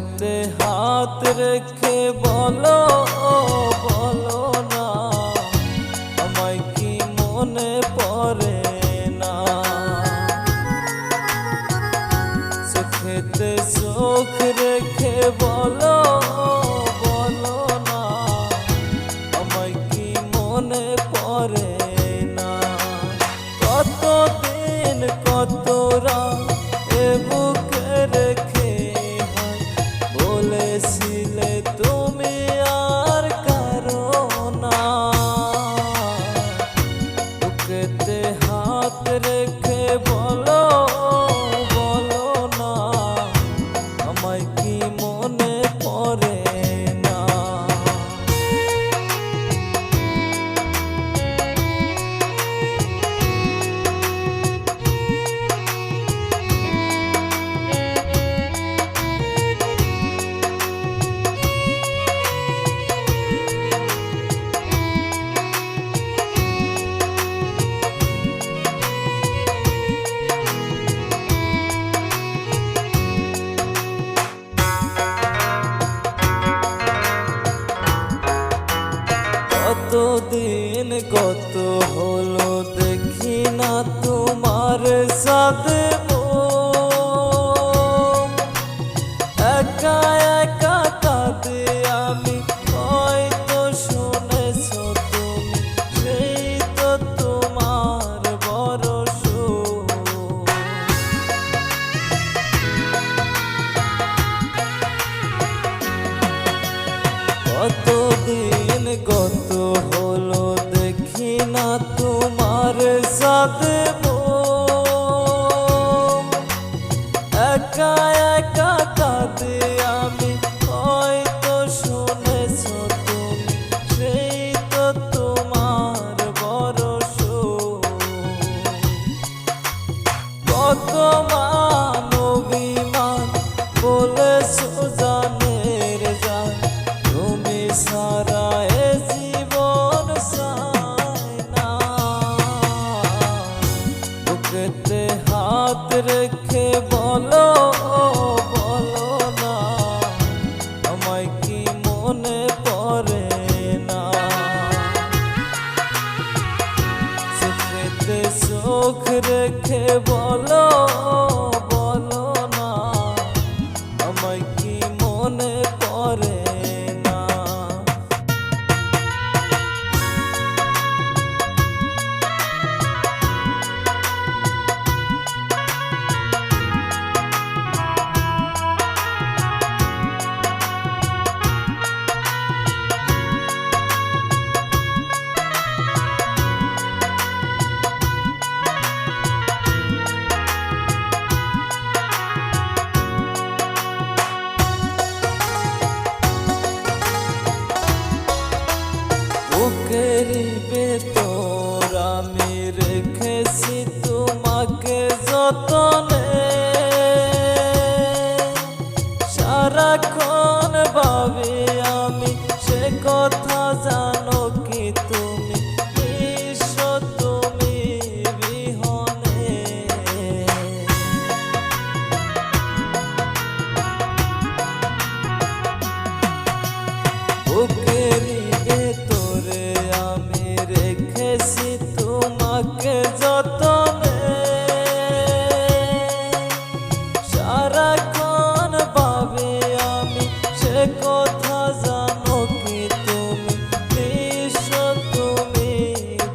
বুকেতে হাত রেখে বলো বলো না, আমায় কি মনে পড়ে না? চোখেতে চোখ রেখে বলো বলো না, আমায় কি মনে পড়ে না? কতদিন কত রাত এ বুকে রেখে বলেছিলে তুমি আর কারো না। বুকেতে হাত রেখে বলো বলো না, আমায় কি মনে পড়ে না? কতদিন কত হলো দেখি না তোমার সাথে একা একা কাঁদে আমি, হয়তো শুনেছো তুমি, সেই তো তোমার বড় সুখ। কতদিন কত হলো দেখি না তোমার সাথে একা একা কাঁদে আমি, হয়তো শুনেছো তুমি, সেই তো তোমার বড় সুখ। কত মান অভিমান বলেছো জানের জান, তুমি সারা এ জীবন চাই না। বুকেতে হাত রেখে বলো বলো না, আমায় কি মনে পড়ে না? চোখেতে চোখ রেখে বলো বলো না, আমায় কি মনে পড়ে না? বুকের ভেতর আমি রেখেছি তোমাকে যতনে, সারাক্ষণ ভাবি আমি সে কথা, জানো কি তুমি নিঃস্ব তুমি বিহনে। বুকের ভেতরে আমি রেখেছি তোমাকে যতনে, সারাক্ষণ ভাবি আমি সে কথা, জানো কি তুমি নিঃস্ব তুমি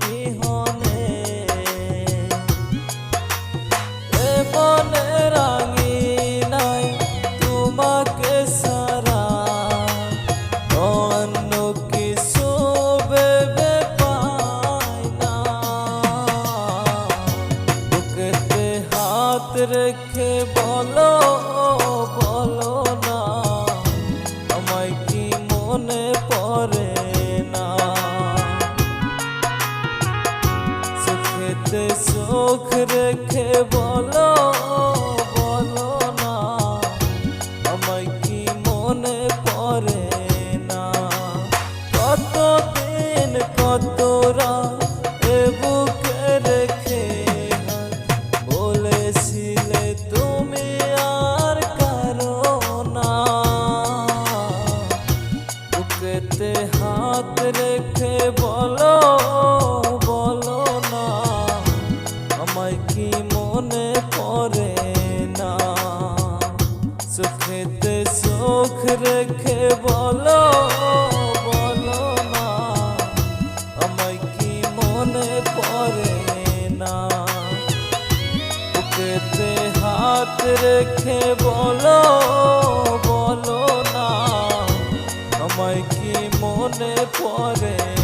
বিহনে। এ মনে রাঙি নাই তোমাকে সারা, অন্য কিছু ভেবে পাই না। বুকেতে হাত রেখে বলো বলো না, আমায় কি মনে পড়ে না? চোখেতে চোখ রেখে বলো বলো না, আমায় কি মনে পড়ে না? কতদিন কত রাত এ বুকে রেখে বলেছিলে তুমি আর কারো না। হাত রেখে বলো বলো না আমায় কি মনে পড়ে